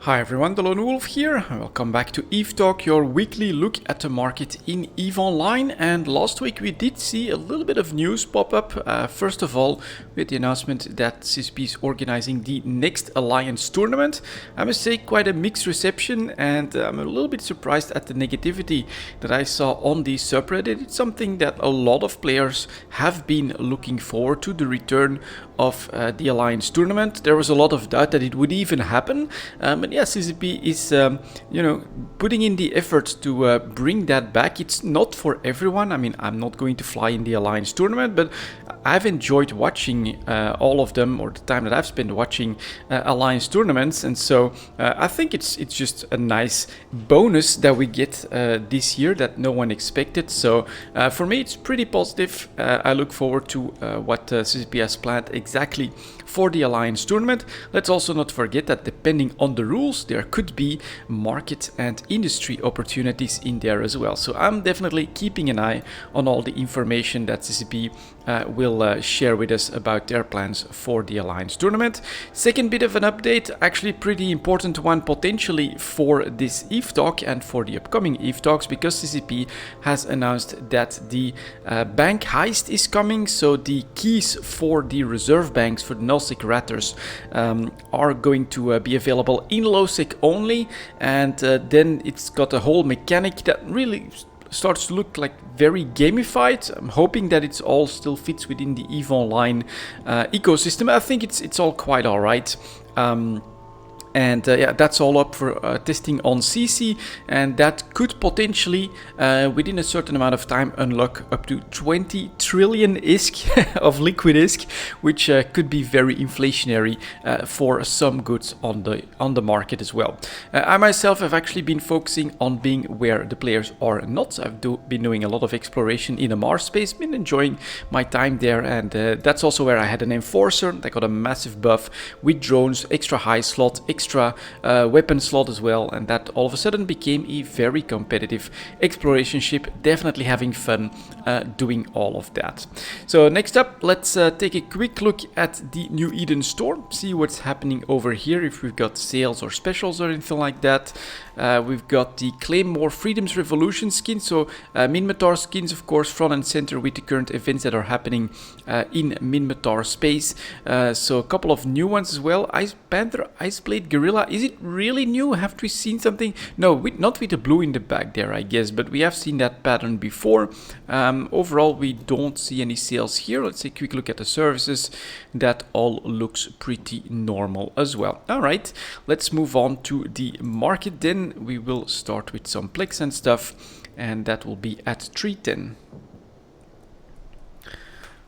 Hi everyone, delonewolf here. Welcome back to EVE Talk, your weekly look at the market in EVE Online. And last week we did see a little bit of news pop up. First of all, with the announcement that CCP is organizing the next Alliance tournament. I must say, quite a mixed reception, and I'm a little bit surprised at the negativity that I saw on the subreddit. It's something that a lot of players have been looking forward to, the return of the Alliance tournament. There was a lot of doubt that it would even happen, but yeah, CCP is putting in the effort to bring that back. It's not for everyone. I mean, I'm not going to fly in the Alliance tournament, but I've enjoyed watching all of them, or the time that I've spent watching Alliance tournaments, and so I think it's just a nice bonus that we get this year that no one expected. So for me, it's pretty positive. I look forward to what CCP has planned exactly for the Alliance tournament. Let's also not forget that depending on the rules, there could be market and industry opportunities in there as well. So I'm definitely keeping an eye on all the information that CCP will share with us about their plans for the Alliance tournament. Second bit of an update, actually pretty important one potentially for this EVE Talk and for the upcoming EVE Talks, because CCP has announced that the bank heist is coming. So the keys for the reserve banks for the nullsec ratters are going to be available in lowsec only, and then it's got a whole mechanic that really starts to look like very gamified. I'm hoping that it's all still fits within the EVE Online ecosystem. I think it's all quite all right. Yeah, that's all up for testing on CC, and that could potentially, within a certain amount of time, unlock up to 20 trillion ISK of liquid ISK, which could be very inflationary for some goods on the market as well. I myself have actually been focusing on being where the players are not. I've been doing a lot of exploration in the Mars space, been enjoying my time there, and that's also where I had an Enforcer that got a massive buff with drones, extra high slot, extra weapon slot as well, and that all of a sudden became a very competitive exploration ship. Definitely having fun doing all of that. So next up, let's take a quick look at the New Eden store, see what's happening over here, if we've got sales or specials or anything like that. We've got the Claim More Freedoms Revolution skin, so Minmatar skins, of course, front and center with the current events that are happening in Minmatar space. So a couple of new ones as well. Ice Panther, Ice Blade, Gorilla. Is it really new? Have we seen something? No, not with the blue in the back there, I guess, but we have seen that pattern before. Overall, we don't see any sales here. Let's take a quick look at the services. That all looks pretty normal as well. All right, let's move on to the market then. We will start with some plex and stuff, and that will be at 310.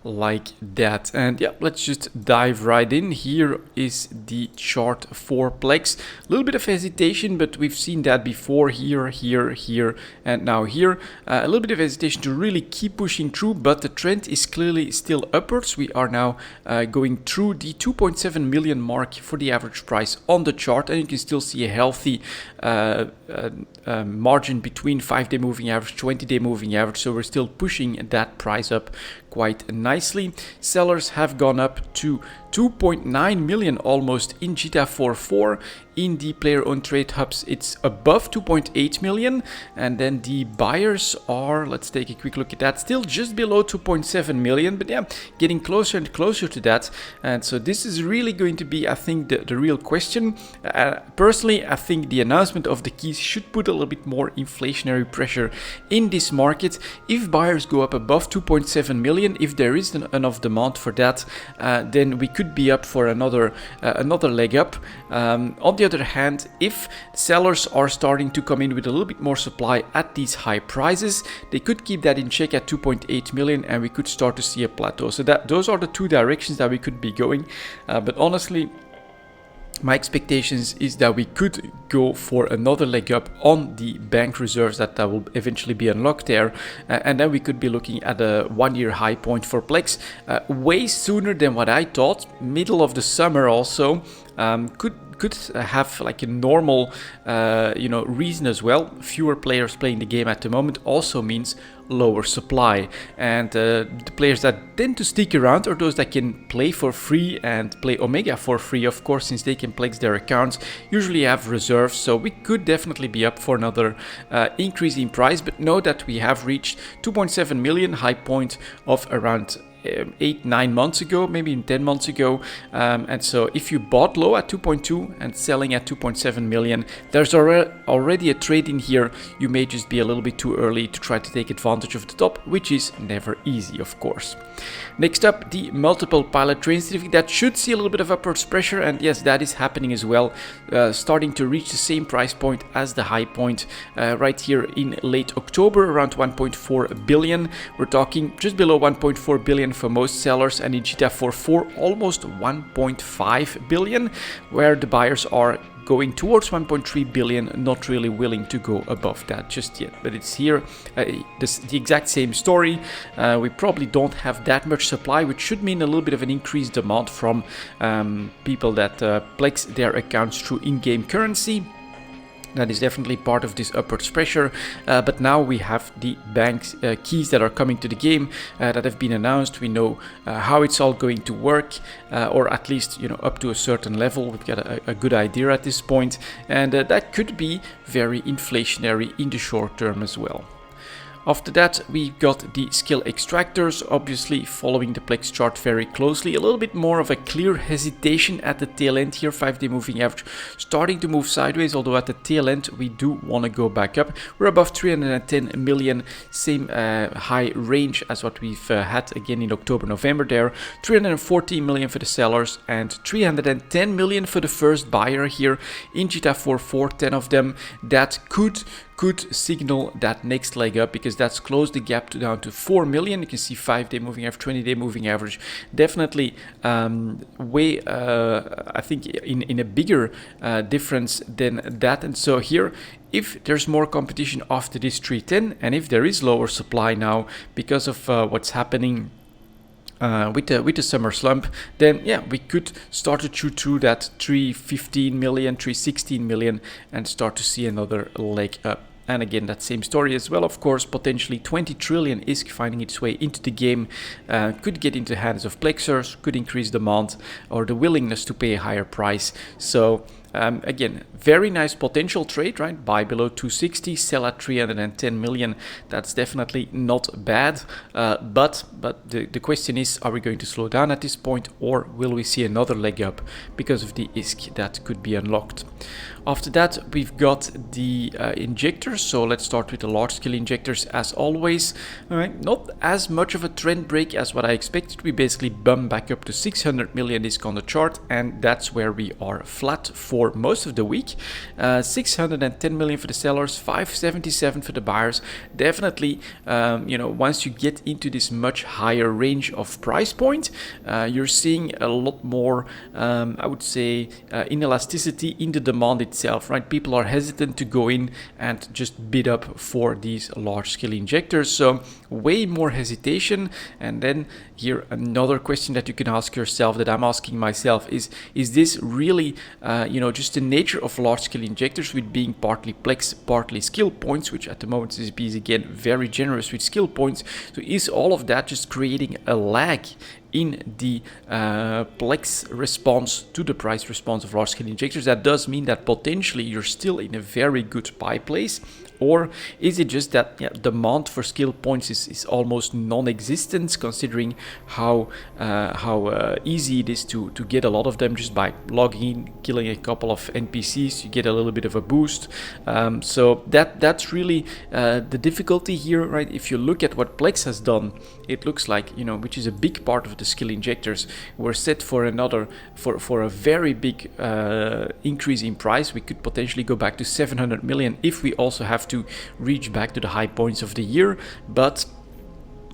Like that. And yeah, let's just dive right in. Here is the chart for plex. A little bit of hesitation, but we've seen that before. Here, and now here. A little bit of hesitation to really keep pushing through, but the trend is clearly still upwards. We are now going through the 2.7 million mark for the average price on the chart, and you can still see a healthy margin between 5-day moving average, 20-day moving average. So we're still pushing that price up quite nicely. Sellers have gone up to 2.9 million almost in GTA 4.4. In the player-owned trade hubs, it's above 2.8 million. And then the buyers are, let's take a quick look at that, still just below 2.7 million. But yeah, getting closer and closer to that. And so this is really going to be, I think, the real question. Personally, I think the announcement of the keys should put a little bit more inflationary pressure in this market. If buyers go up above 2.7 million, if there is enough demand for that, then we could be up for another leg up. On the other hand, if sellers are starting to come in with a little bit more supply at these high prices, they could keep that in check at 2.8 million, and we could start to see a plateau. So those are the two directions that we could be going. But honestly, my expectations is that we could go for another leg up on the bank reserves that will eventually be unlocked there, and then we could be looking at a 1-year high point for plex way sooner than what I thought. Middle of the summer also. could have like a normal, reason as well. Fewer players playing the game at the moment also means lower supply, and the players that tend to stick around are those that can play for free and play Omega for free, of course, since they can plex their accounts, usually have reserves. So we could definitely be up for another increase in price, but know that we have reached 2.7 million, high point of around 8-9 months ago, maybe 10 months ago, and so if you bought low at 2.2 and selling at 2.7 million, there's already a trade in here. You may just be a little bit too early to try to take advantage of the top, which is never easy, of course. Next up, the multiple pilot train certificate that should see a little bit of upwards pressure, and yes, that is happening as well, starting to reach the same price point as the high point right here in late October, around 1.4 billion. We're talking just below 1.4 billion for most sellers, and in GTA 4 almost 1.5 billion, where the buyers are going towards 1.3 billion, not really willing to go above that just yet. But it's here, the exact same story. We probably don't have that much supply, which should mean a little bit of an increased demand from people that plex their accounts through in-game currency. That is definitely part of this upwards pressure, but now we have the bank keys that are coming to the game that have been announced. We know how it's all going to work, or at least up to a certain level. We've got a good idea at this point, and that could be very inflationary in the short term as well. After that, we got the skill extractors, obviously following the plex chart very closely. A little bit more of a clear hesitation at the tail end here. 5-day moving average starting to move sideways, although at the tail end we do want to go back up. We're above 310 million, same high range as what we've had again in October, November there. 314 million for the sellers and 310 million for the first buyer here in GTA 4, 10 of them. That could signal that next leg up, because that's closed the gap down to 4 million. You can see 5-day moving average, 20-day moving average, definitely way I think in a bigger difference than that. And so here, if there's more competition after this 310, and if there is lower supply now because of what's happening with the summer slump, then yeah, we could start to chew through that 315 million, 316 million and start to see another leg up. And again, that same story as well, of course. Potentially 20 trillion is finding its way into the game, could get into the hands of plexers, could increase demand or the willingness to pay a higher price. So again, very nice potential trade, right? Buy below 260, sell at 310 million. That's definitely not bad. But the question is, are we going to slow down at this point, or will we see another leg up because of the ISK that could be unlocked? After that, we've got the injectors. So let's start with the large scale injectors as always. All right, not as much of a trend break as what I expected. We basically bump back up to 600 million ISK on the chart, and that's where we are flat for most of the week. 610 million for the sellers, 577 for the buyers. Definitely, once you get into this much higher range of price point, you're seeing a lot more, I would say, inelasticity in the demand itself, right? People are hesitant to go in and just bid up for these large scale injectors. So way more hesitation. And then here another question that you can ask yourself, that I'm asking myself, is this really just the nature of large scale injectors, with being partly plex, partly skill points, which at the moment CSP is again very generous with skill points. So is all of that just creating a lag in the plex response to the price response of large scale injectors? That does mean that potentially you're still in a very good buy place. Or is it just that demand for skill points is almost non-existent, considering how easy it is to get a lot of them just by logging in, killing a couple of NPCs, you get a little bit of a boost. So that's really the difficulty here, right? If you look at what Plex has done, it looks like, which is a big part of the skill injectors, we're set for a very big increase in price. We could potentially go back to 700 million if we also have to reach back to the high points of the year. But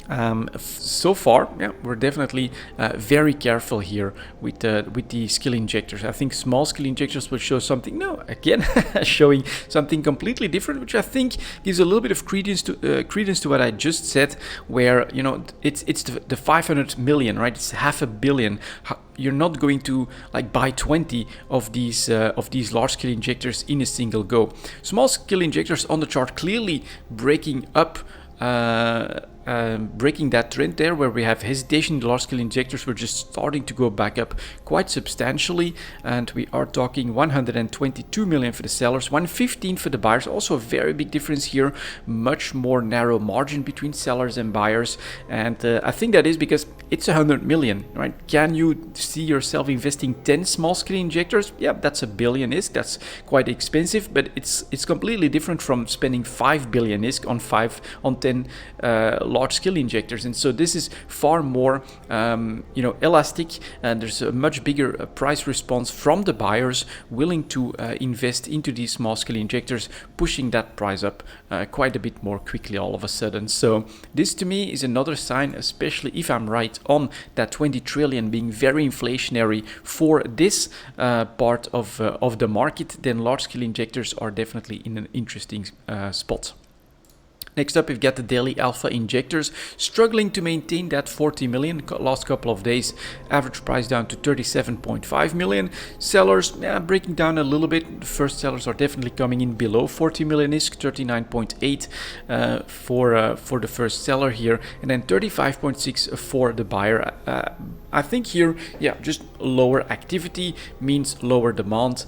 So far, yeah, we're definitely very careful here with the skill injectors. I think small skill injectors will show something. No, again, showing something completely different, which I think gives a little bit of credence to what I just said. Where it's the 500 million, right? It's $500 million. You're not going to like buy 20 of these large skill injectors in a single go. Small skill injectors on the chart clearly breaking up. Breaking that trend there where we have hesitation. The large scale injectors were just starting to go back up quite substantially, and we are talking 122 million for the sellers, 115 for the buyers. Also a very big difference here, much more narrow margin between sellers and buyers, and I think that is because it's 100 million, right? Can you see yourself investing 10 small scale injectors? Yeah, that's $1 billion ISK. That's quite expensive, but it's completely different from spending 5 billion ISK on 10 large scale injectors. And so this is far more elastic, and there's a much bigger price response from the buyers willing to invest into these small scale injectors, pushing that price up quite a bit more quickly all of a sudden. So this to me is another sign, especially if I'm right on that 20 trillion being very inflationary for this part of the market, then large scale injectors are definitely in an interesting spot. Next up, we've got the daily alpha injectors struggling to maintain that 40 million last couple of days. Average price down to 37.5 million. Sellers breaking down a little bit. The first sellers are definitely coming in below 40 million ISK, 39.8 for the first seller here, and then 35.6 for the buyer. I think here, just lower activity means lower demand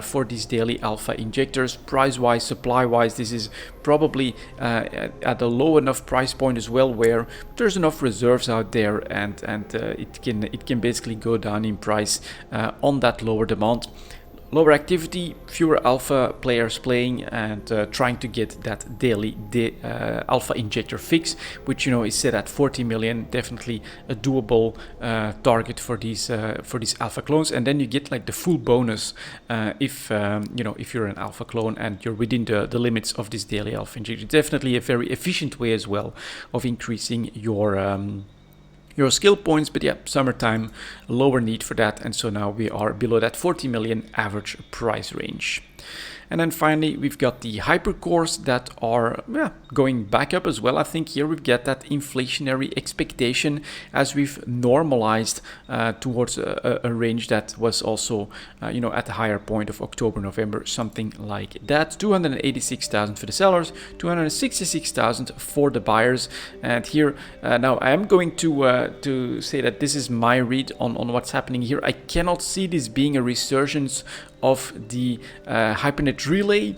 for these daily alpha injectors. Price-wise, supply-wise, this is probably at a low enough price point as well, where there's enough reserves out there, and it can basically go down in price on that lower demand. Lower activity, fewer alpha players playing, and trying to get that daily alpha injector fix, which is set at 40 million. Definitely a doable target for these alpha clones, and then you get like the full bonus if you're an alpha clone and you're within the limits of this daily alpha injector. Definitely a very efficient way as well of increasing your skill points, but summertime, lower need for that, and so now we are below that 40 million average price range. And then finally, we've got the hypercores that are going back up as well. I think here we've got that inflationary expectation as we've normalized towards a range that was also at the higher point of October, November, something like that. 286,000 for the sellers, 266,000 for the buyers. And here now I am going to say that this is my read on what's happening here. I cannot see this being a resurgence of the Hypernet relay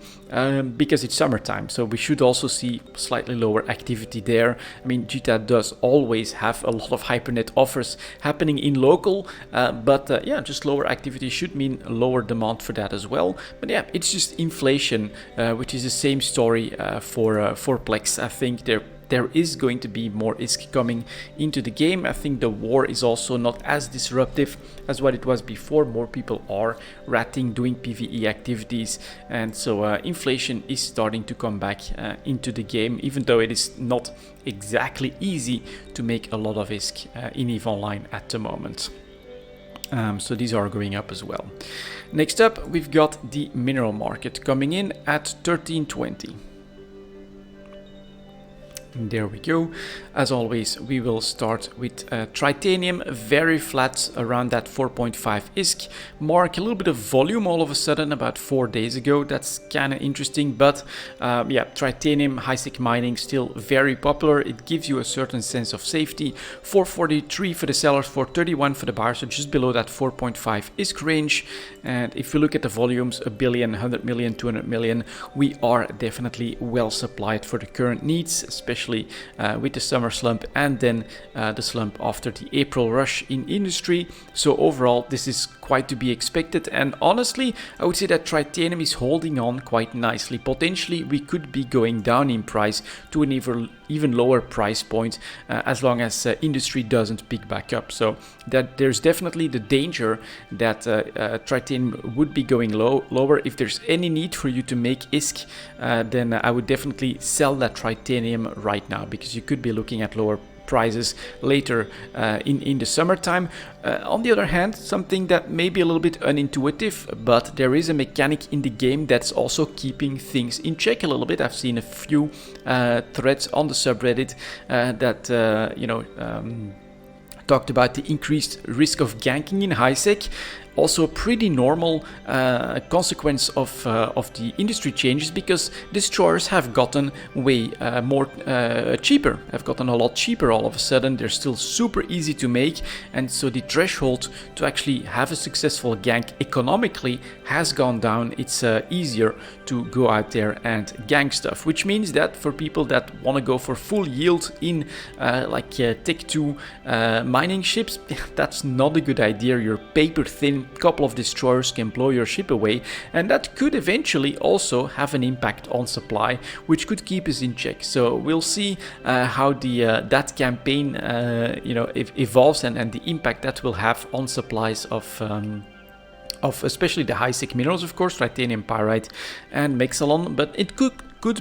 because it's summertime, so we should also see slightly lower activity there. I mean, GTAD does always have a lot of Hypernet offers happening in local, but just lower activity should mean lower demand for that as well. But it's just inflation, which is the same story for Plex. I think there is going to be more ISK coming into the game. I think the war is also not as disruptive as what it was before. More people are ratting, doing PvE activities, and so inflation is starting to come back into the game, even though it is not exactly easy to make a lot of ISK in EVE Online at the moment. So these are going up as well. Next up, we've got the mineral market coming in at 1320. There we go. As always, we will start with titanium, very flat around that 4.5 ISK mark. A little bit of volume all of a sudden about 4 days ago. That's kind of interesting, but titanium, high-sec mining, still very popular. It gives you a certain sense of safety. 443 for the sellers, 431 for the buyers, so just below that 4.5 ISK range. And if you look at the volumes, 1 billion, 100 million, 200 million, we are definitely well supplied for the current needs, especially with the summer slump and then the slump after the April rush in industry. So overall, this is quite to be expected, and honestly, I would say that titanium is holding on quite nicely. Potentially, we could be going down in price to an even lower price point as long as industry doesn't pick back up. So that there's definitely the danger that titanium would be going lower. If there's any need for you to make ISK, then I would definitely sell that titanium right now, because you could be looking at lower prices later in the summertime. On the other hand, something that may be a little bit unintuitive, but there is a mechanic in the game that's also keeping things in check a little bit. I've seen a few threads on the subreddit that talked about the increased risk of ganking in high sec. Also a pretty normal consequence of the industry changes, because destroyers have gotten way more cheaper, have gotten a lot cheaper all of a sudden. They're still super easy to make, and so the threshold to actually have a successful gank economically has gone down. It's easier to go out there and gank stuff, which means that for people that want to go for full yield in Tech 2 mining ships, that's not a good idea. You're paper thin. Couple of destroyers can blow your ship away, and that could eventually also have an impact on supply, which could keep us in check. So we'll see how that campaign evolves and the impact that will have on supplies of especially the high sec minerals, of course, titanium pyrite and mexalon, but it could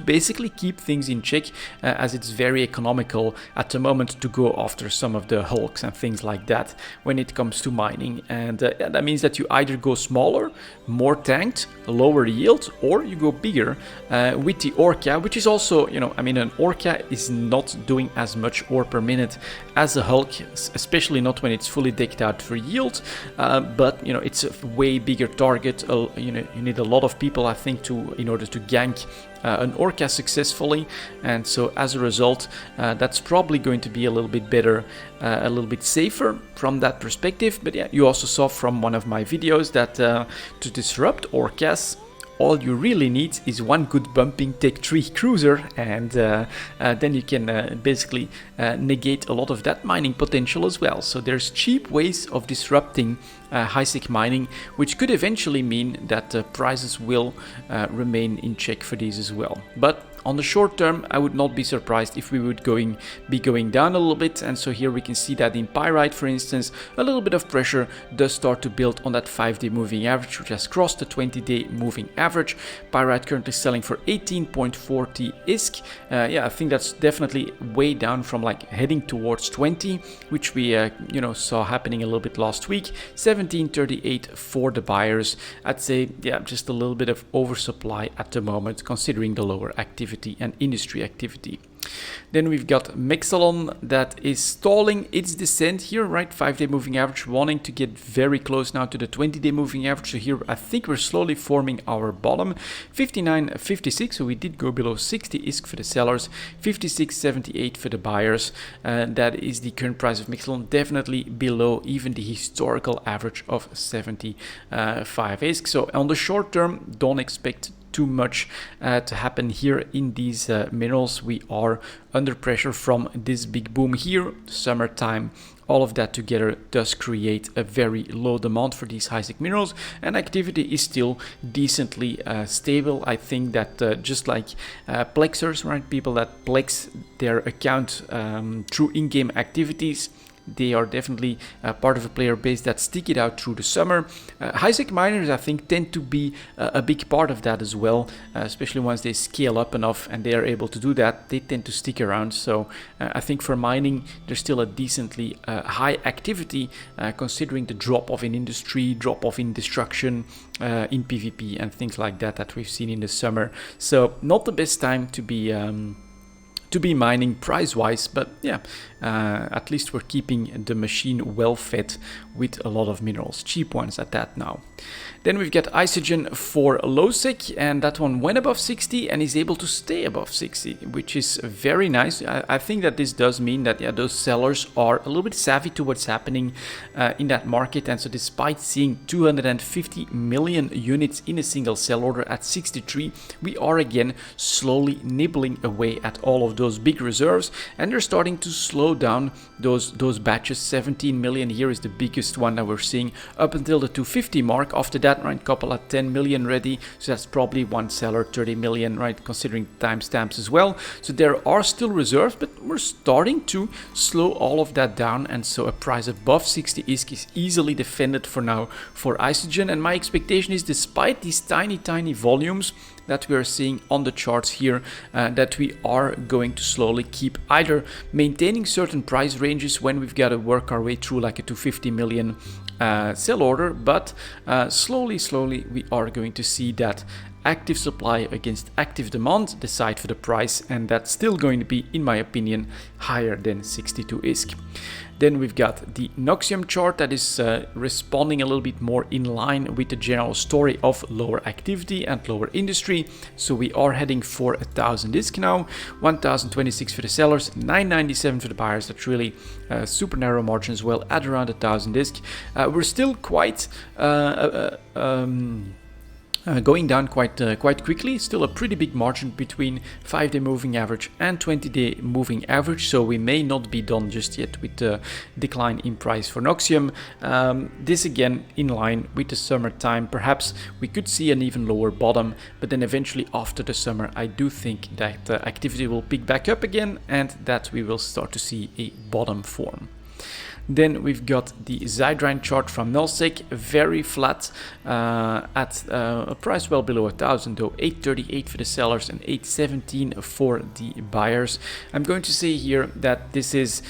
basically keep things in check, as it's very economical at the moment to go after some of the hulks and things like that when it comes to mining. And that means that you either go smaller, more tanked, lower yield, or you go bigger with the Orca, which is also, an Orca is not doing as much ore per minute as a Hulk, especially not when it's fully decked out for yield, but it's a way bigger target. You need a lot of people, I think, in order to gank an Orca successfully, and so as a result that's probably going to be a little bit better, a little bit safer from that perspective. But yeah, you also saw from one of my videos that to disrupt Orcas, all you really need is one good bumping Tech 3 cruiser, and then you can basically negate a lot of that mining potential as well. So there's cheap ways of disrupting high-sec mining, which could eventually mean that prices will remain in check for these as well. But on the short term, I would not be surprised if we would be going down a little bit. And so here we can see that in pyrite, for instance, a little bit of pressure does start to build on that 5-day moving average, which has crossed the 20-day moving average. Pyrite currently selling for 18.40 ISK. I think that's definitely way down from heading towards 20, which we saw happening a little bit last week. 17.38 for the buyers. I'd say, just a little bit of oversupply at the moment, considering the lower activity and industry activity. Then we've got Mexalon that is stalling its descent here, right? 5-day moving average wanting to get very close now to the 20-day moving average. So here I think we're slowly forming our bottom. 59.56, so we did go below 60 ISK for the sellers, 56.78 for the buyers. That is the current price of Mexalon, definitely below even the historical average of 75 ISK. So on the short term, don't expect too much to happen here in these minerals. We are under pressure from this big boom here, summertime. All of that together does create a very low demand for these high-sec minerals, and activity is still decently stable. I think that just like plexers, right, people that plex their account through in-game activities, they are definitely part of a player base that stick it out through the summer. High-sec miners, I think, tend to be a big part of that as well, especially once they scale up enough and they are able to do that, they tend to stick around. So I think for mining, there's still a decently high activity, considering the drop-off in industry, drop-off in destruction, in PvP and things like that we've seen in the summer. So not the best time to be mining price-wise, but yeah, at least we're keeping the machine well fed with a lot of minerals, cheap ones at that now. Then we've got Isogen for low sec, and that one went above 60 and is able to stay above 60, which is very nice. I think that this does mean that those sellers are a little bit savvy to what's happening in that market, and so despite seeing 250 million units in a single sell order at 63, we are again slowly nibbling away at all of those big reserves, and they're starting to slow down those batches. 17 million here is the biggest one that we're seeing up until the 250 mark. After that, right, couple at 10 million ready, so that's probably one seller, 30 million, right, considering timestamps as well. So there are still reserves, but we're starting to slow all of that down, and so a price above 60 ISK is easily defended for now for Isogen. And my expectation is, despite these tiny volumes that we are seeing on the charts here, that we are going to slowly keep either maintaining certain price ranges when we've got to work our way through like a 250 million sell order, but slowly we are going to see that active supply against active demand decide for the price, and that's still going to be, in my opinion, higher than 62 ISK. Then we've got the Noxium chart that is responding a little bit more in line with the general story of lower activity and lower industry. So we are heading for 1000 ISK now, 1026 for the sellers, 997 for the buyers. That's really super narrow margin as well at around 1000 ISK. We're still quite going down quite quickly. Still a pretty big margin between 5-day moving average and 20-day moving average, so we may not be done just yet with the decline in price for Noxium. This again in line with the summertime. Perhaps we could see an even lower bottom, but then eventually after the summer I do think that activity will pick back up again and that we will start to see a bottom form. Then we've got the Zydrine chart from Nullsec, very flat at a price well below 1000 though, 838 for the sellers and 817 for the buyers. I'm going to say here that this is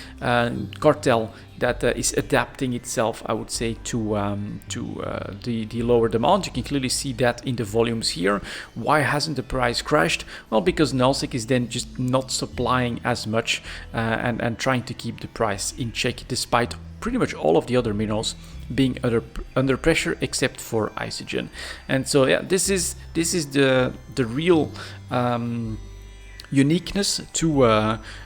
cartel that is adapting itself, I would say, to the lower demand. You can clearly see that in the volumes here. Why hasn't the price crashed? Well, because Nullsec is then just not supplying as much and trying to keep the price in check, despite pretty much all of the other minerals being under pressure except for Isogen. And so yeah, this is the real uniqueness to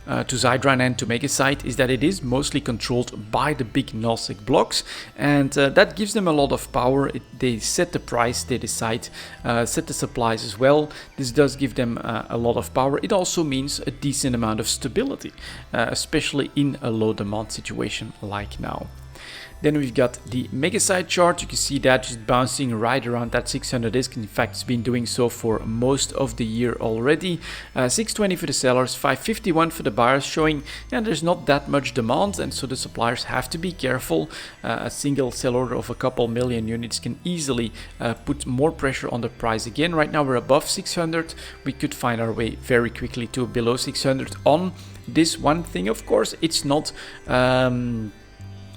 Zydrine and to Megasite, is that it is mostly controlled by the big Nullsec blocks, and that gives them a lot of power. They set the price, they decide, set the supplies as well. This does give them a lot of power. It also means a decent amount of stability, especially in a low demand situation like now. Then we've got the Megasite chart. You can see that just bouncing right around that 600 ISK. In fact, it's been doing so for most of the year already. 620 for the sellers, 551 for the buyers, showing there's not that much demand, and so the suppliers have to be careful. A single sell order of a couple million units can easily put more pressure on the price again. Right now we're above 600. We could find our way very quickly to below 600 on this one thing. Of course, it's not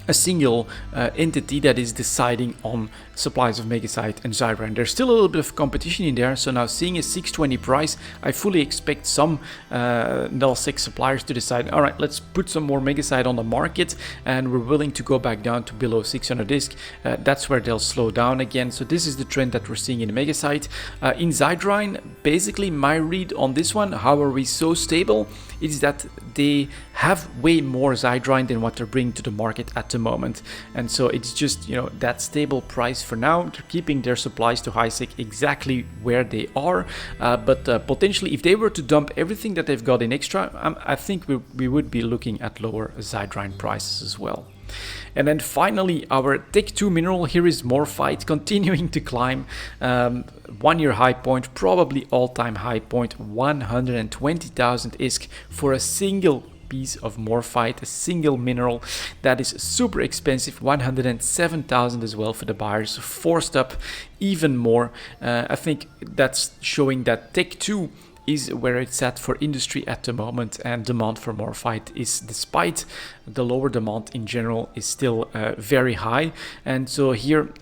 a single entity that is deciding on supplies of Megasite and Zydrine. There's still a little bit of competition in there, so now seeing a 620 price, I fully expect some Nullsec suppliers to decide, all right, let's put some more Megasite on the market, and we're willing to go back down to below 600 ISK. That's where they'll slow down again. So this is the trend that we're seeing in Megasite. In Zydrine, basically my read on this one, how are we so stable, is that they have way more Zydrine than what they're bringing to the market at the moment, and so it's just that stable price for now. They're keeping their supplies to HiSec exactly where they are, but potentially if they were to dump everything that they've got in extra, I think we would be looking at lower Zydrine prices as well. And then finally, our Tech 2 mineral here is Morphite, continuing to climb. 1 year high point, probably all-time high point, 120,000 ISK for a single piece of Morphite, a single mineral. That is super expensive, 107,000 as well for the buyers, forced up even more. I think that's showing that Tech 2 is where it's at for industry at the moment, and demand for Morphite is, despite the lower demand in general, is still very high. And so here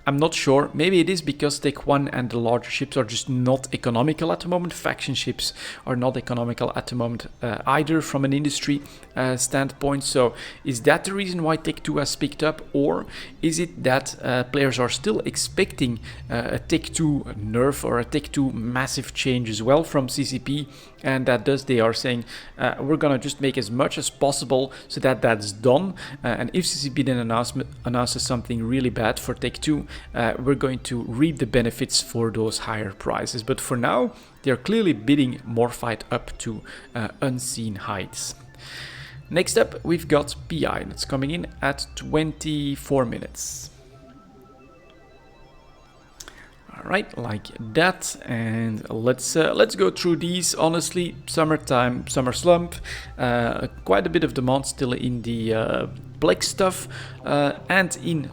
I'm not sure, maybe it is because Tech 1 and the larger ships are just not economical at the moment. Faction ships are not economical at the moment either from an industry standpoint. So is that the reason why Tech 2 has picked up, or is it that players are still expecting a Tech 2 nerf or a Tech 2 massive change as well from CCP, and that they are saying we're gonna just make as much as possible so that that's done, and if CCP then announces something really bad for Tech 2, we're going to reap the benefits for those higher prices. But for now, they're clearly bidding Morphite up to unseen heights. Next up, we've got PI. That's coming in at 24 minutes. All right, like that, and let's go through these. Honestly, summertime, summer slump, quite a bit of demand still in the plex stuff and in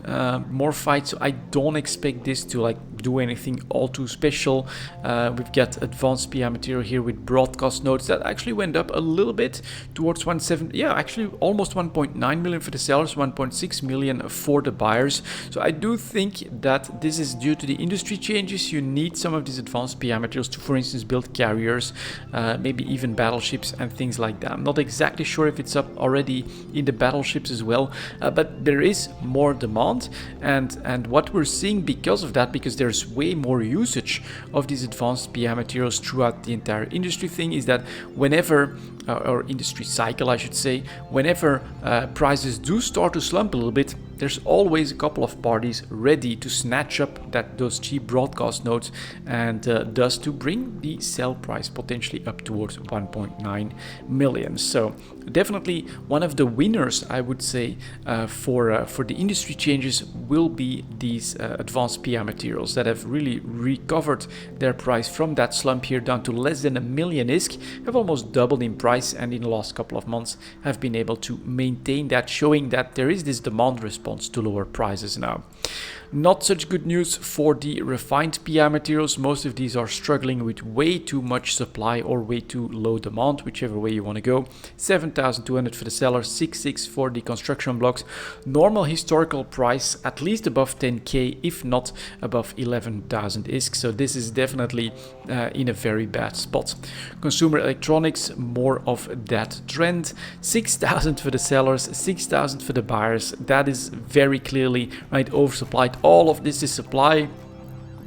Morphite, so I don't expect this to do anything all too special. We've got advanced PI material here with broadcast nodes that actually went up a little bit towards 1.7, yeah, actually almost 1.9 million for the sellers, 1.6 million for the buyers. So I do think that this is due to the industry changes. You need some of these advanced PI materials to, for instance, build carriers, maybe even battleships and things like that. I'm not exactly sure if it's up already in the battleships as well, but there is more demand, and what we're seeing because of that, because there's way more usage of these advanced PI materials throughout the entire industry thing, is that whenever or industry cycle I should say, whenever prices do start to slump a little bit, there's always a couple of parties ready to snatch up those cheap broadcast nodes, and thus to bring the sell price potentially up towards 1.9 million. So definitely one of the winners, I would say, for the industry changes will be these advanced PI materials that have really recovered their price from that slump here down to less than $1 million ISK, have almost doubled in price, and in the last couple of months have been able to maintain that, showing that there is this demand response to lower prices now. Not such good news for the refined PI materials. Most of these are struggling with way too much supply or way too low demand, whichever way you want to go. 7,200 for the seller, 6,600 for the construction blocks. Normal historical price at least above 10k, if not above 11,000 ISK. So this is definitely in a very bad spot. Consumer electronics, more of that trend. 6,000 for the sellers, 6,000 for the buyers. That is very clearly right oversupplied. All of this is supply,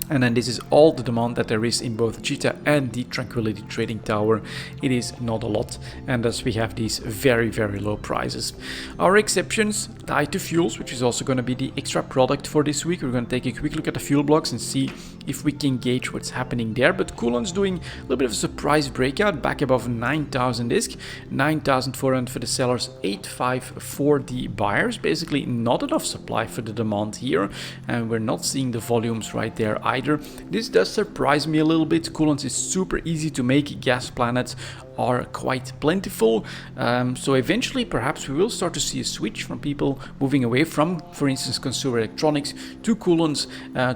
and then this is all the demand that there is in both Cheetah and the Tranquility Trading Tower. It is not a lot, and thus we have these very, very low prices. Our exceptions tied to fuels, which is also going to be the extra product for this week. We're going to take a quick look at the fuel blocks and see if we can gauge what's happening there. But Coolant's doing a little bit of a surprise breakout back above 9,000 ISK, 9,400 for the sellers, 8,500 for the buyers. Basically not enough supply for the demand here, and we're not seeing the volumes right there either. This does surprise me a little bit. Coolants is super easy to make. Gas planets are quite plentiful, so eventually perhaps we will start to see a switch from people moving away from, for instance, consumer electronics to coolants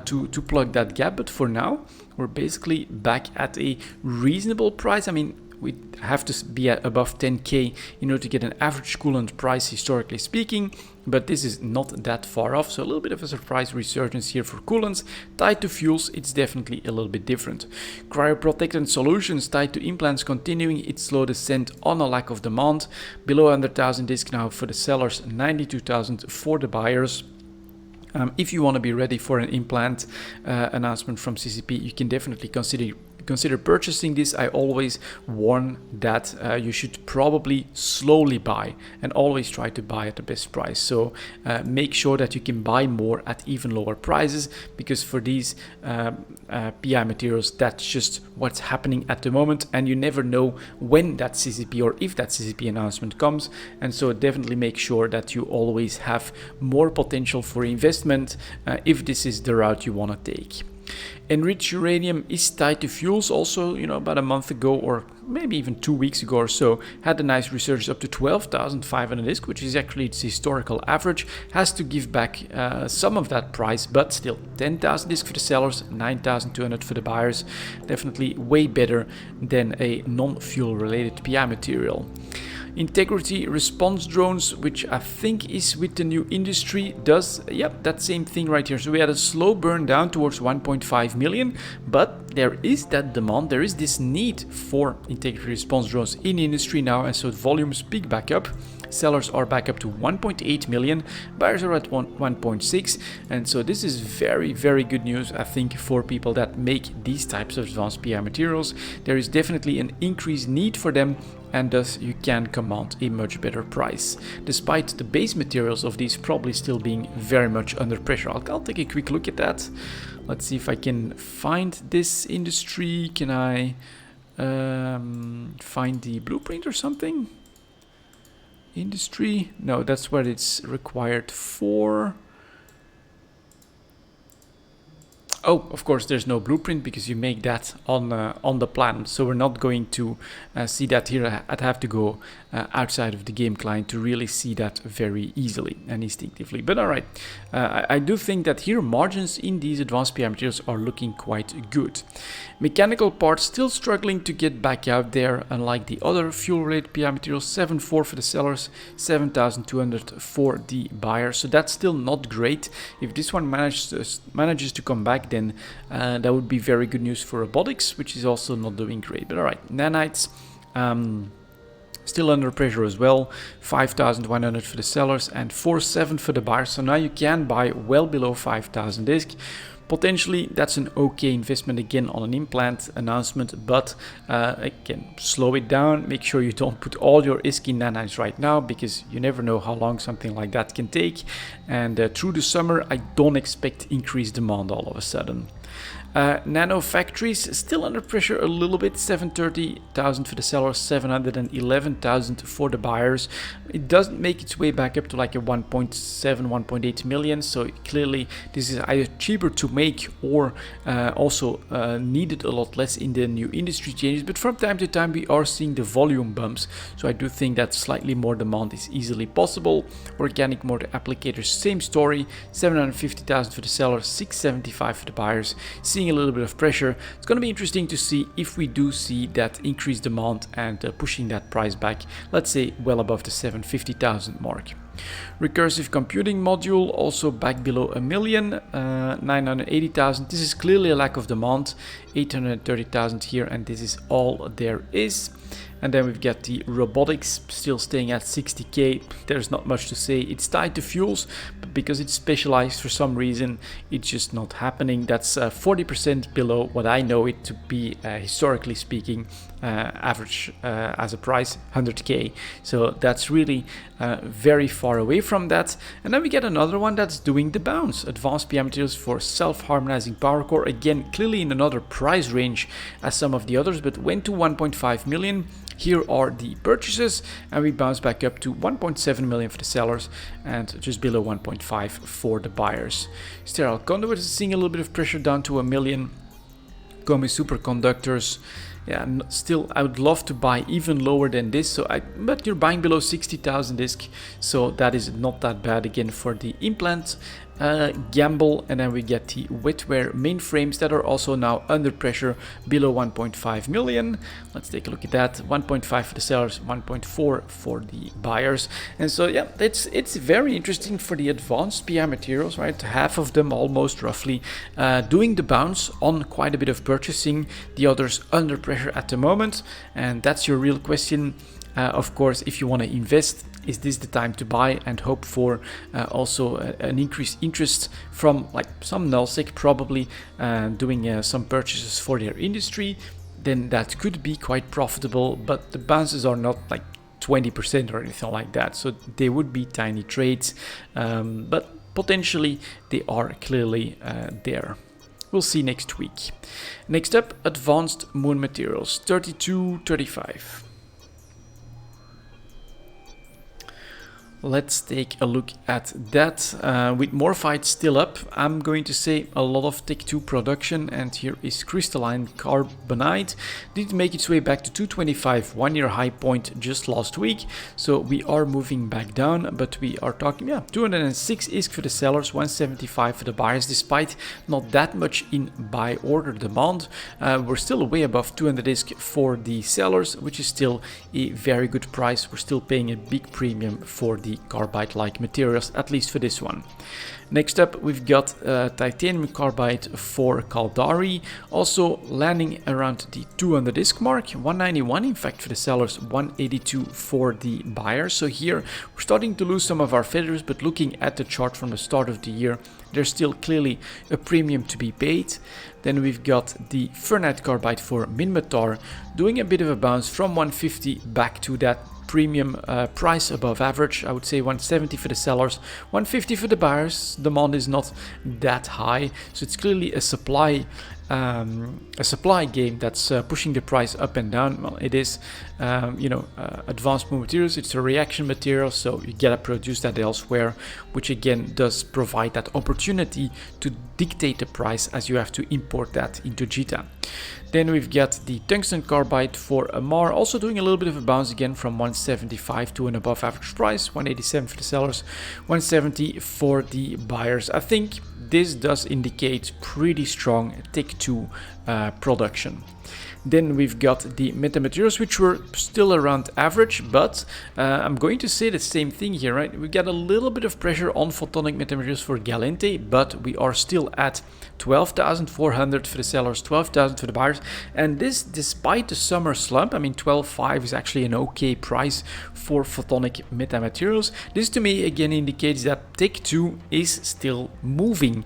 to plug that gap. But for now we're basically back at a reasonable price. I mean, we have to be at above 10k in order to get an average coolant price historically speaking, but this is not that far off. So a little bit of a surprise resurgence here for coolants. Tied to fuels, it's definitely a little bit different. Cryoprotectant solutions tied to implants continuing its slow descent on a lack of demand. Below 100,000 ISK now for the sellers, 92,000 for the buyers. If you want to be ready for an implant announcement from CCP, you can definitely consider purchasing this. I always warn that you should probably slowly buy and always try to buy at the best price. So make sure that you can buy more at even lower prices, because for these PI materials, that's just what's happening at the moment, and you never know when that CCP or if that CCP announcement comes. And so definitely make sure that you always have more potential for investment if this is the route you want to take. Enriched uranium is tied to fuels also, about a month ago, or maybe even 2 weeks ago or so, had a nice resurgence up to 12,500 ISK, which is actually its historical average. Has to give back some of that price, but still 10,000 ISK for the sellers, 9,200 for the buyers. Definitely way better than a non-fuel related PI material. Integrity response drones, which I think is with the new industry, does, yep, that same thing right here. So we had a slow burn down towards 1.5 million, but there is that demand, there is this need for integrity response drones in industry now, and so volumes pick back up. Sellers are back up to 1.8 million, buyers are at 1.6, and so this is very, very good news, I think, for people that make these types of advanced PI materials. There is definitely an increased need for them, and thus you can command a much better price, despite the base materials of these probably still being very much under pressure. I'll take a quick look at that. Let's see if I can find this industry. Can I find the blueprint or something? Industry? No, that's what it's required for. Oh, of course, there's no blueprint because you make that on the plan. So we're not going to see that here. I'd have to go outside of the game client to really see that very easily and instinctively. But all right, I do think that here margins in these advanced PI materials are looking quite good. Mechanical parts still struggling to get back out there, unlike the other fuel-related PI materials. 7.4 for the sellers, 7,200 for the buyers. So that's still not great. If this one manages to come back, then that would be very good news for robotics, which is also not doing great. But all right, nanites. Still under pressure as well, 5,100 for the sellers and 4.7 for the buyers. So now you can buy well below 5,000 disc. Potentially that's an okay investment again on an implant announcement, but again, slow it down. Make sure you don't put all your ISK in nanites right now, because you never know how long something like that can take. And through the summer, I don't expect increased demand all of a sudden. Nano factories still under pressure a little bit, 730,000 for the sellers, 711,000 for the buyers. It doesn't make its way back up to like a 1.7, 1.8 million. So clearly this is either cheaper to make or also needed a lot less in the new industry changes. But from time to time we are seeing the volume bumps. So I do think that slightly more demand is easily possible. Organic motor applicators, same story, 750,000 for the sellers, 675 for the buyers. Seeing a little bit of pressure. It's going to be interesting to see if we do see that increased demand and pushing that price back, let's say well above the 750,000 mark. Recursive computing module also back below a million, 980,000. This is clearly a lack of demand, 830,000 here, and this is all there is. And then we've got the robotics still staying at 60k. There's not much to say. It's tied to fuels, but because it's specialized for some reason, it's just not happening. That's 40% below what I know it to be, historically speaking, average as a price, 100k. So that's really very far away from that. And then we get another one that's doing the bounce. Advanced PI materials for self-harmonizing power core. Again, clearly in another price range as some of the others, but went to 1.5 million. Here are the purchases, and we bounce back up to 1.7 million for the sellers and just below 1.5 for the buyers. Sterile conduit is seeing a little bit of pressure down to 1 million. Comi superconductors, yeah, still I would love to buy even lower than this, but you're buying below 60,000 disc, so that is not that bad again for the implant. Gamble, and then we get the wetware mainframes that are also now under pressure below 1.5 million. Let's take a look at that. 1.5 for the sellers, 1.4 for the buyers. And so yeah, it's very interesting for the advanced PI materials, right? Half of them almost roughly doing the bounce on quite a bit of purchasing, the others under pressure at the moment. And that's your real question. Of course, if you want to invest, is this the time to buy and hope for also an increased interest from like some nullsec probably doing some purchases for their industry? Then that could be quite profitable, but the bounces are not like 20% or anything like that, so they would be tiny trades, but potentially they are clearly there. We'll see next week. Next up, advanced moon materials, 32.35. Let's take a look at that. With more fights still up, I'm going to say a lot of Tech 2 production, and here is crystalline carbonite. Did make its way back to 225, 1-year high point just last week, so we are moving back down, but we are talking 206 ISK for the sellers, 175 for the buyers, despite not that much in buy order demand. We're still way above 200 ISK for the sellers, which is still a very good price. We're still paying a big premium for the carbide-like materials, at least for this one. Next up, we've got titanium carbide for Caldari, also landing around the 200 ISK mark, 191 in fact for the sellers, 182 for the buyers. So here we're starting to lose some of our feathers, but looking at the chart from the start of the year, there's still clearly a premium to be paid. Then we've got the Fernite carbide for Minmatar, doing a bit of a bounce from 150 back to that premium price above average. I would say 170 for the sellers, 150 for the buyers. Demand is not that high, so it's clearly a supply game that's pushing the price up and down. Well, it is advanced materials, it's a reaction material, so you gotta produce that elsewhere, which again does provide that opportunity to dictate the price, as you have to import that into JITA. Then we've got the tungsten carbide for Amar, also doing a little bit of a bounce again from 175 to an above average price, 187 for the sellers, 170 for the buyers. I think this does indicate pretty strong Tech 2 production. Then we've got the metamaterials, which were still around average, but I'm going to say the same thing here, right? We got a little bit of pressure on photonic metamaterials for Galente, but we are still at 12,400 for the sellers, 12,000 for the buyers, and this despite the summer slump. I mean, 12.5 is actually an okay price for photonic metamaterials. This to me again indicates that Tech 2 is still moving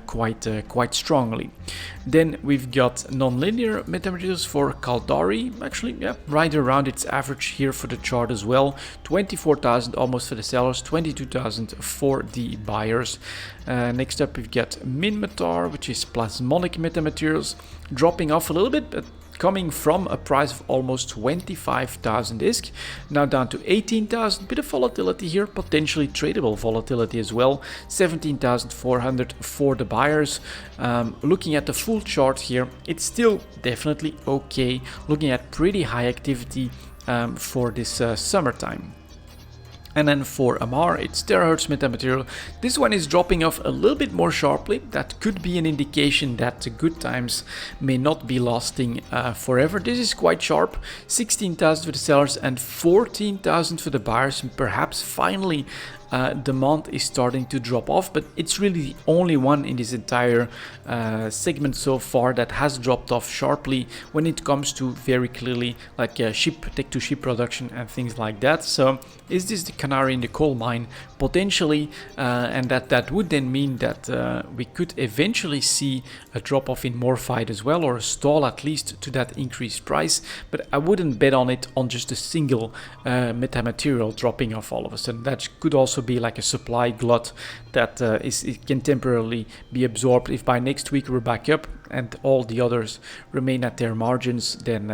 quite strongly. Then we've got nonlinear metamaterials for Caldari, actually, yeah, right around its average here for the chart as well. 24,000 almost for the sellers, 22,000 for the buyers. Next up, we've got Minmatar, which is plasmonic metamaterials, dropping off a little bit, but coming from a price of almost 25,000 ISK, now down to 18,000. Bit of volatility here, potentially tradable volatility as well. 17,400 for the buyers. Looking at the full chart here, it's still definitely okay. Looking at pretty high activity for this summertime. And then for Amar, it's terahertz metamaterial. This one is dropping off a little bit more sharply. That could be an indication that the good times may not be lasting forever. This is quite sharp. 16,000 for the sellers and 14,000 for the buyers. And perhaps finally demand is starting to drop off, but it's really the only one in this entire segment so far that has dropped off sharply when it comes to very clearly like Tech 2 ship production and things like that. So is this the canary in the coal mine? Potentially, and that would then mean that we could eventually see a drop off in Morphite as well, or a stall at least to that increased price, but I wouldn't bet on it on just a single metamaterial dropping off all of a sudden. That could also be like a supply glut that it can temporarily be absorbed. If by next week we're back up and all the others remain at their margins, then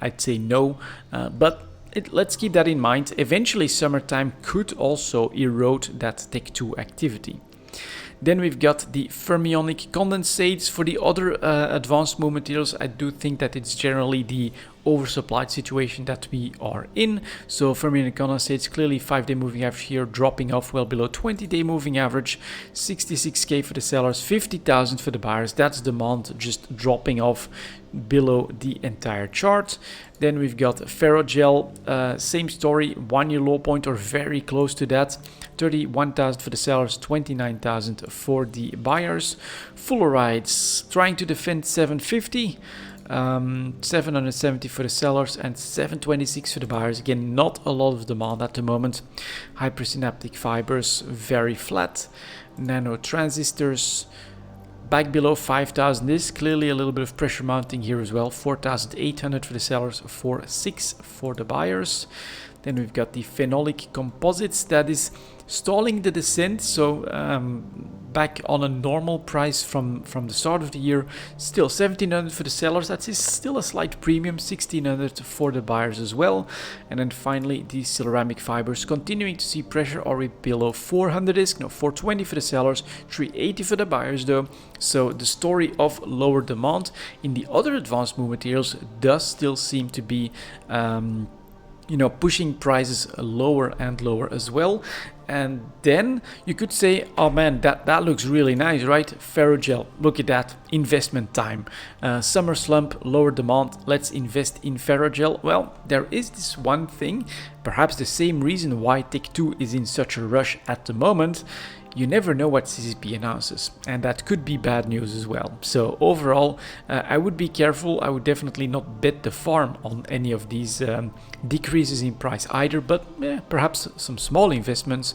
I'd say no, but let's keep that in mind. Eventually summertime could also erode that Tech 2 activity. Then we've got the fermionic condensates for the other advanced move materials. I do think that it's generally the oversupplied situation that we are in. So fermionic condensates, clearly 5-day moving average here, dropping off well below 20-day moving average. 66k for the sellers, 50,000 for the buyers. That's demand just dropping off below the entire chart. Then we've got ferrogel, same story, 1-year low point or very close to that. 31,000 for the sellers, 29,000 for the buyers. Fulleриdes trying to defend 750. 770 for the sellers and 726 for the buyers. Again, not a lot of demand at the moment. Hypersynaptic fibers, very flat. Nano transistors, back below 5,000 is clearly a little bit of pressure mounting here as well. 4,800 for the sellers, 4,600 for the buyers. Then we've got the phenolic composites that is stalling the descent, so back on a normal price from the start of the year. Still 1,700 for the sellers, that is still a slight premium. 1,600 for the buyers as well. And then finally the ceramic fibers continuing to see pressure. Are we below 400 ISK? No, 420 for the sellers, 380 for the buyers though. So the story of lower demand in the other advanced move materials does still seem to be pushing prices lower and lower as well. And then you could say, oh man, that looks really nice, right? Ferrogel, look at that, investment time. Summer slump, lower demand, let's invest in ferrogel. Well, there is this one thing, perhaps the same reason why Tech 2 is in such a rush at the moment. You never know what CCP announces, and that could be bad news as well. So overall, I would be careful. I would definitely not bet the farm on any of these decreases in price either, but perhaps some small investments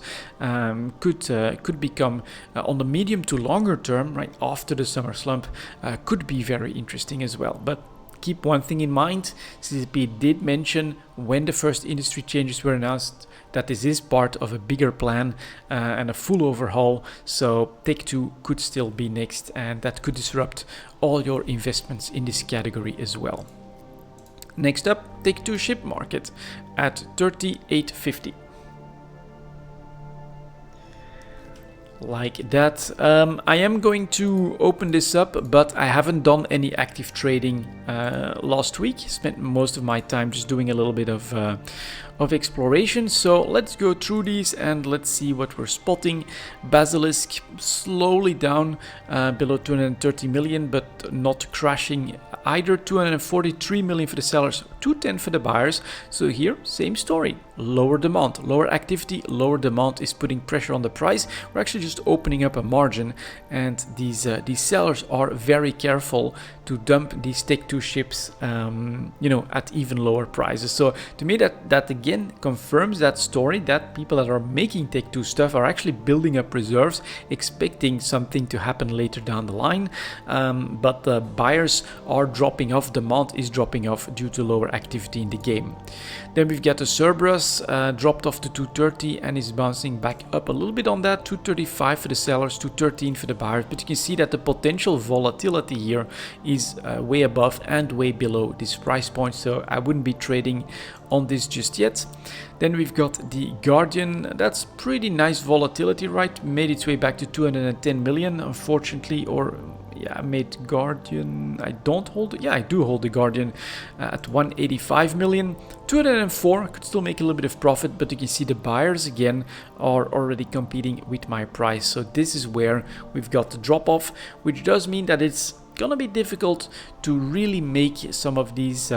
could become, on the medium to longer term, right after the summer slump, could be very interesting as well. But keep one thing in mind, CCP did mention when the first industry changes were announced that this is part of a bigger plan and a full overhaul, so Tech 2 could still be next, and that could disrupt all your investments in this category as well. Next up, Tech 2 ship market at 38.50. like that. I am going to open this up, but I haven't done any active trading last week. Spent most of my time just doing a little bit of exploration. So let's go through these and let's see what we're spotting. Basilisk slowly down below 230 million, but not crashing either. 243 million for the sellers, 210 for the buyers. So here, same story. Lower demand, lower activity, lower demand is putting pressure on the price. We're actually just opening up a margin, and these sellers are very careful to dump these Tech 2 ships, at even lower prices. So to me, that again confirms that story, that people that are making Tech 2 stuff are actually building up reserves, expecting something to happen later down the line. But the buyers are dropping off, demand is dropping off due to lower activity in the game. Then we've got the Cerberus dropped off to 230 and is bouncing back up a little bit on that. 235 for the sellers, 213 for the buyers. But you can see that the potential volatility here is way above and way below this price point. So I wouldn't be trading on this just yet. Then we've got the Guardian. That's pretty nice volatility, right? Made its way back to 210 million, unfortunately, or yeah, I made Guardian. I don't hold it. Yeah, I do hold the Guardian at 185 million. 204. I could still make a little bit of profit, but you can see the buyers again are already competing with my price. So this is where we've got the drop off, which does mean that it's gonna be difficult to really make some of these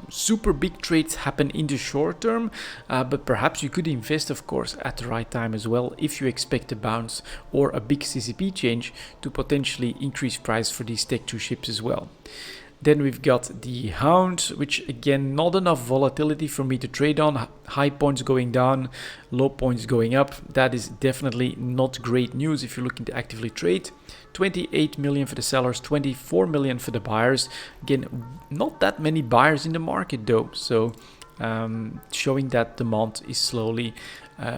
super big trades happen in the short term, but perhaps you could invest, of course, at the right time as well if you expect a bounce or a big CCP change to potentially increase price for these Tech 2 ships as well. Then we've got the Hound, which again, not enough volatility for me to trade on. High points going down, low points going up. That is definitely not great news if you're looking to actively trade. 28 million for the sellers, 24 million for the buyers. Again, not that many buyers in the market though. So showing that demand is slowly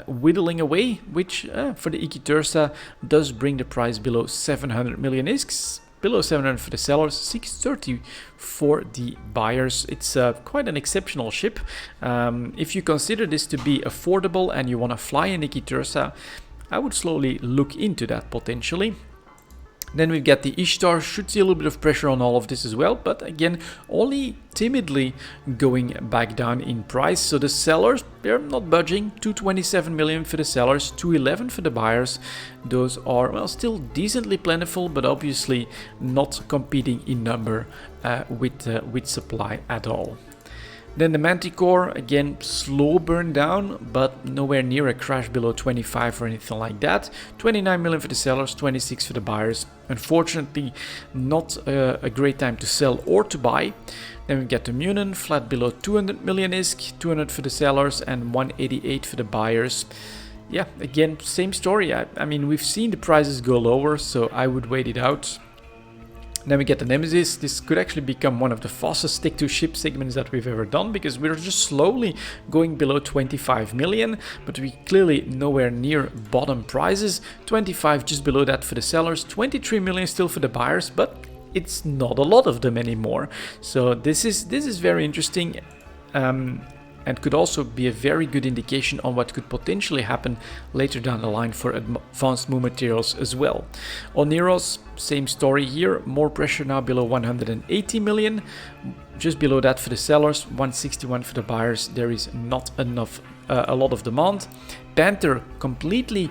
whittling away, which for the Iquitursa does bring the price below 700 million ISKs. Below 700 for the sellers, 630 for the buyers. It's quite an exceptional ship. If you consider this to be affordable and you want to fly an Iquitursa, I would slowly look into that potentially. Then we've got the Ishtar. Should see a little bit of pressure on all of this as well, but again, only timidly going back down in price. So the sellers, they're not budging. 227 million for the sellers, 211 for the buyers. Those are, well, still decently plentiful, but obviously not competing in number with supply at all. Then the Manticore, again, slow burn down, but nowhere near a crash below 25 or anything like that. 29 million for the sellers, 26 for the buyers. Unfortunately, not a great time to sell or to buy. Then we get the Munin, flat below 200 million ISK, 200 for the sellers and 188 for the buyers. Yeah, again, same story. I mean, we've seen the prices go lower, so I would wait it out. Then we get the Nemesis. This could actually become one of the fastest Tech 2 ship segments that we've ever done, because we're just slowly going below 25 million, but we clearly nowhere near bottom prices. 25 just below that for the sellers, 23 million still for the buyers, but it's not a lot of them anymore. So this is very interesting. And could also be a very good indication on what could potentially happen later down the line for advanced moon materials as well. On Neros, same story here, more pressure now below 180 million, just below that for the sellers, 161 for the buyers. There is not enough, a lot of demand. Panther completely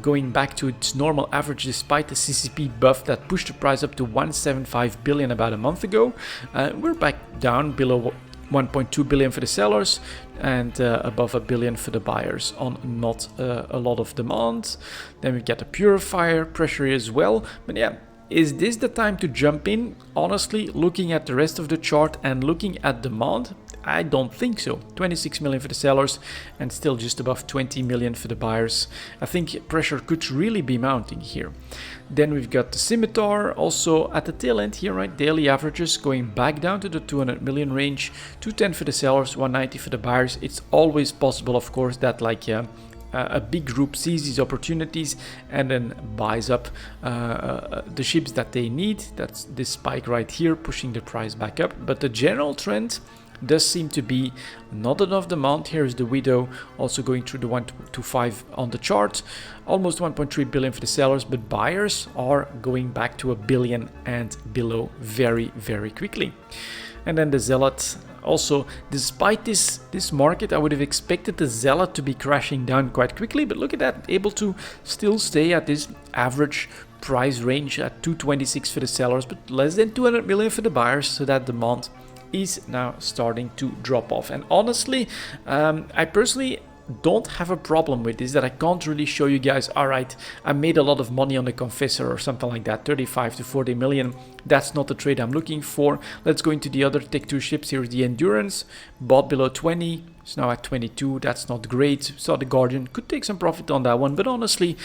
going back to its normal average despite the CCP buff that pushed the price up to 175 billion about a month ago. We're back down below 1.2 billion for the sellers and above a billion for the buyers on not a lot of demand. Then we get the Purifier pressure as well. But yeah, is this the time to jump in? Honestly, looking at the rest of the chart and looking at demand, I don't think so. 26 million for the sellers and still just above 20 million for the buyers. I think pressure could really be mounting here. Then we've got the Scimitar also at the tail end here, right? Daily averages going back down to the 200 million range. 210 for the sellers, 190 for the buyers. It's always possible, of course, that like a big group sees these opportunities and then buys up the ships that they need. That's this spike right here pushing the price back up. But the general trend Does seem to be not enough demand. Here is the widow also going through the 125 on the chart. Almost 1.3 billion for the sellers, but buyers are going back to 1 billion and below very, very quickly. And then the Zealot also, despite this market, I would have expected the Zealot to be crashing down quite quickly, but look at that, able to still stay at this average price range at 226 for the sellers, but less than 200 million for the buyers, so that demand is now starting to drop off. And honestly, I personally don't have a problem with this, that I can't really show you guys, all right, I made a lot of money on the Confessor or something like that, 35 to 40 million. That's not the trade I'm looking for. Let's go into the other Tech 2 ships. Here's the Endurance, bought below 20, it's now at 22. That's not great. Saw the Guardian, could take some profit on that one, but honestly,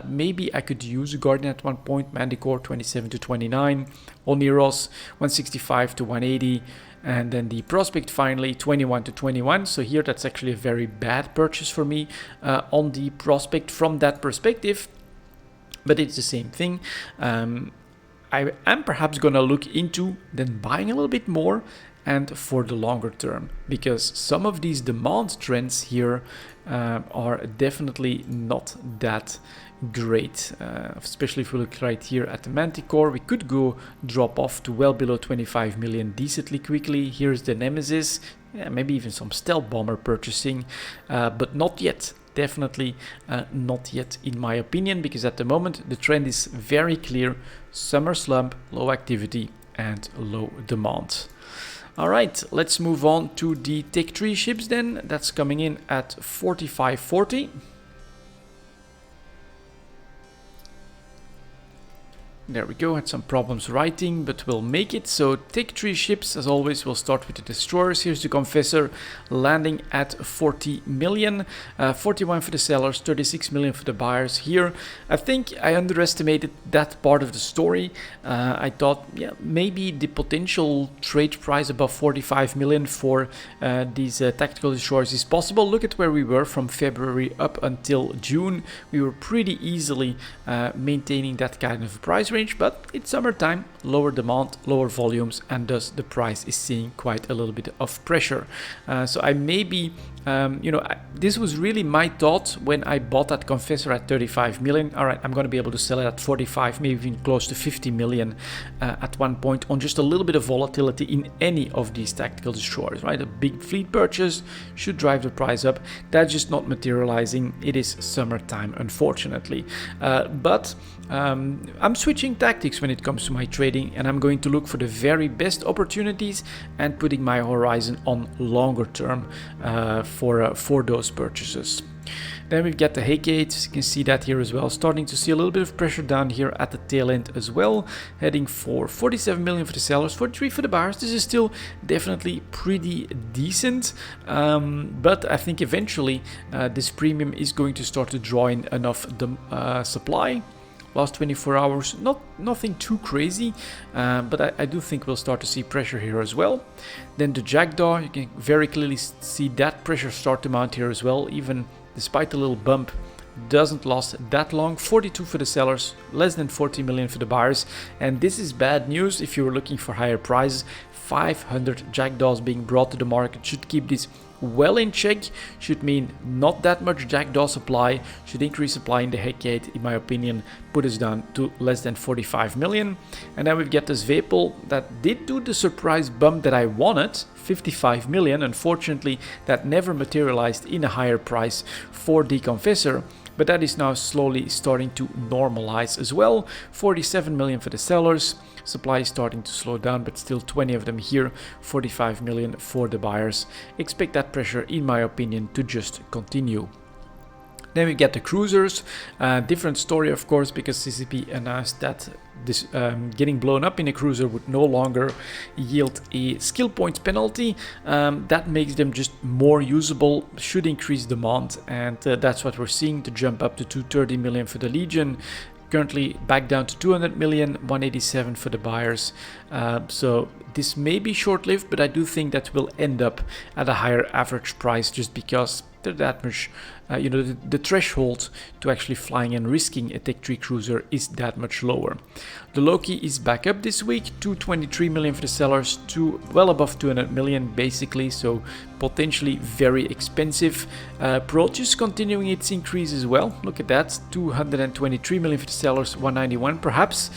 maybe I could use a Guardian at one point. Manticore 27 to 29, Oniros 165 to 180. And then the Prospect finally 21 to 21. So here that's actually a very bad purchase for me on the Prospect from that perspective. But it's the same thing. I am perhaps going to look into then buying a little bit more and for the longer term, because some of these demand trends here are definitely not that great, especially if we look right here at the Manticore. We could go drop off to well below 25 million decently quickly. Here's the Nemesis, maybe even some stealth bomber purchasing, but not yet. Definitely not yet in my opinion, because at the moment the trend is very clear: summer slump, low activity and low demand. All right, let's move on to the Tech 3 ships then. That's coming in at 45.40. There we go, had some problems writing, but we'll make it. So Tech 3 ships, as always, we'll start with the destroyers. Here's the Confessor landing at 40 million, 41 for the sellers, 36 million for the buyers. Here, I think I underestimated that part of the story. I thought, yeah, maybe the potential trade price above 45 million for these tactical destroyers is possible. Look at where we were from February up until June. We were pretty easily maintaining that kind of price range, but it's summertime, lower demand, lower volumes, and thus the price is seeing quite a little bit of pressure. So I maybe, this was really my thought when I bought that Confessor at 35 million. All right, I'm going to be able to sell it at 45, maybe even close to 50 million at one point on just a little bit of volatility in any of these tactical destroyers, right? A big fleet purchase should drive the price up. That's just not materializing. It is summertime, unfortunately. But I'm switching tactics when it comes to my trading, and I'm going to look for the very best opportunities and putting my horizon on longer term for those purchases. Then we've got the Hecate, you can see that here as well, starting to see a little bit of pressure down here at the tail end as well, heading for 47 million for the sellers, 43 for the buyers. This is still definitely pretty decent, but I think eventually this premium is going to start to draw in enough supply. Last 24 hours, nothing too crazy, but I do think we'll start to see pressure here as well. Then the Jackdaw, you can very clearly see that pressure start to mount here as well, even despite the little bump. Doesn't last that long. 42 for the sellers, less than 40 million for the buyers, and this is bad news if you were looking for higher prices. 500 Jackdaws being brought to the market should keep this well in check, should mean not that much Jackdaw supply, should increase supply in the Hecate, in my opinion, put us down to less than 45 million. And then we've got this Vapel that did do the surprise bump that I wanted, 55 million. Unfortunately, that never materialized in a higher price for the Confessor, but that is now slowly starting to normalize as well. 47 million for the sellers. Supply is starting to slow down, but still 20 of them here, 45 million for the buyers. Expect that pressure, in my opinion, to just continue. Then we get the cruisers, different story of course, because CCP announced that this getting blown up in a cruiser would no longer yield a skill points penalty. That makes them just more usable, should increase demand, and that's what we're seeing, to jump up to 230 million for the Legion. Currently back down to 200 million, 187 for the buyers. So this may be short-lived, but I do think that will end up at a higher average price, just because they're that much, the threshold to actually flying and risking a Tech 3 cruiser is that much lower. The Loki is back up this week, 223 million for the sellers, to well above 200 million basically, so potentially very expensive. Proteus continuing its increase as well. Look at that, 223 million for the sellers, 191. Perhaps,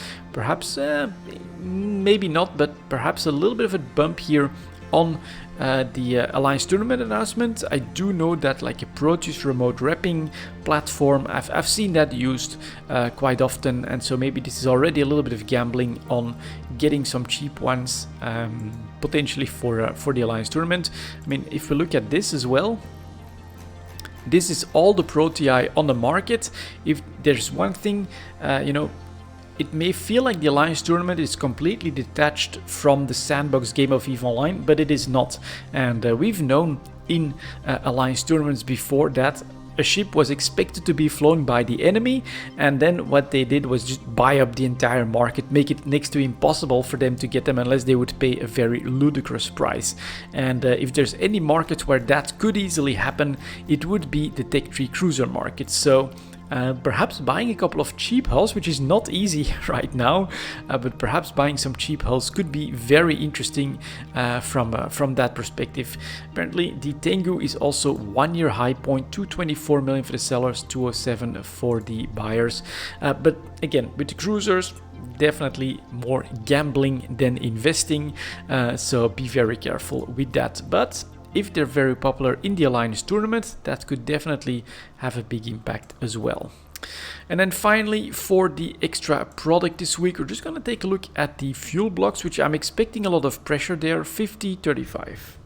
maybe not, but perhaps a little bit of a bump here on the Alliance tournament announcement. I do know that like a Proteus remote repping platform, I've seen that used quite often, and so maybe this is already a little bit of gambling on getting some cheap ones potentially for the Alliance tournament. I mean, if we look at this as well, this is all the Protei on the market. If there's one thing, it may feel like the Alliance tournament is completely detached from the sandbox game of EVE Online, but it is not. And we've known in Alliance tournaments before that a ship was expected to be flown by the enemy, and then what they did was just buy up the entire market, make it next to impossible for them to get them unless they would pay a very ludicrous price. And if there's any market where that could easily happen, it would be the Tech 3 cruiser market. So perhaps buying a couple of cheap hulls, which is not easy right now, but perhaps buying some cheap hulls could be very interesting from that perspective. Apparently, the Tengu is also 1 year high point, 224 million for the sellers, 207 for the buyers. But again, with the cruisers, definitely more gambling than investing, so be very careful with that. But if they're very popular in the Alliance tournament, that could definitely have a big impact as well. And then finally, for the extra product this week, we're just going to take a look at the fuel blocks, which I'm expecting a lot of pressure there, 50-35.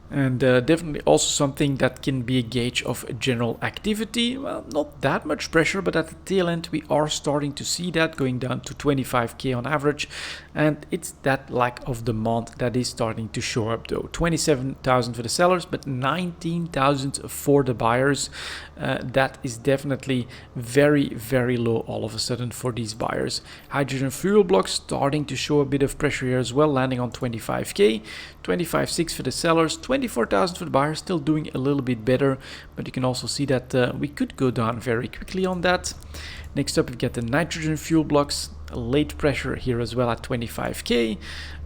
And definitely also something that can be a gauge of general activity. Well, not that much pressure, but at the tail end we are starting to see that going down to 25k on average, and it's that lack of demand that is starting to show up though. 27,000 for the sellers, but 19,000 for the buyers. That is definitely very, very low all of a sudden for these buyers. Hydrogen fuel blocks starting to show a bit of pressure here as well, landing on 25k, 25.6 for the sellers, 24,000 for the buyers, still doing a little bit better, but you can also see that we could go down very quickly on that. Next up, we get the nitrogen fuel blocks, late pressure here as well at 25k,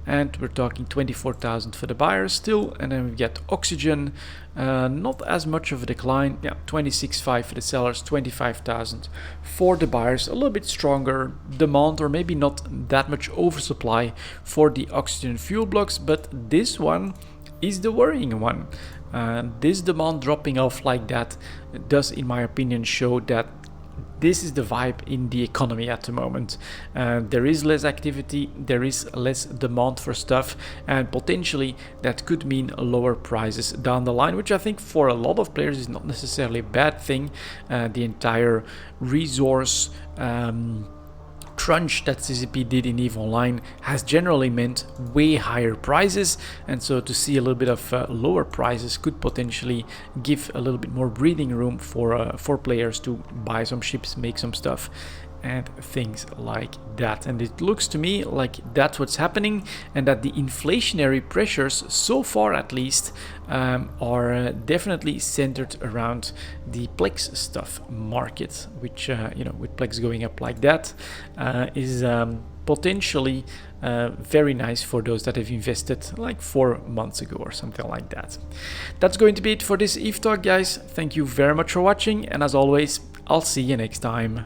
and we're talking 24,000 for the buyers still. And then we get oxygen, not as much of a decline, 26.5 for the sellers, 25,000 for the buyers. A little bit stronger demand, or maybe not that much oversupply for the oxygen fuel blocks, but this one is the worrying one. This demand dropping off like that does, in my opinion, show that this is the vibe in the economy at the moment. There is less activity, there is less demand for stuff, and potentially that could mean lower prices down the line, which I think for a lot of players is not necessarily a bad thing. The entire resource crunch that CCP did in EVE Online has generally meant way higher prices, and so to see a little bit of lower prices could potentially give a little bit more breathing room for players to buy some ships, make some stuff, and things like that. And it looks to me like that's what's happening, and that the inflationary pressures, so far at least, are definitely centered around the plex stuff market, which with plex going up like that is potentially very nice for those that have invested like 4 months ago or something like that. That's going to be it for this EVE Talk, guys. Thank you very much for watching, and as always, I'll see you next time.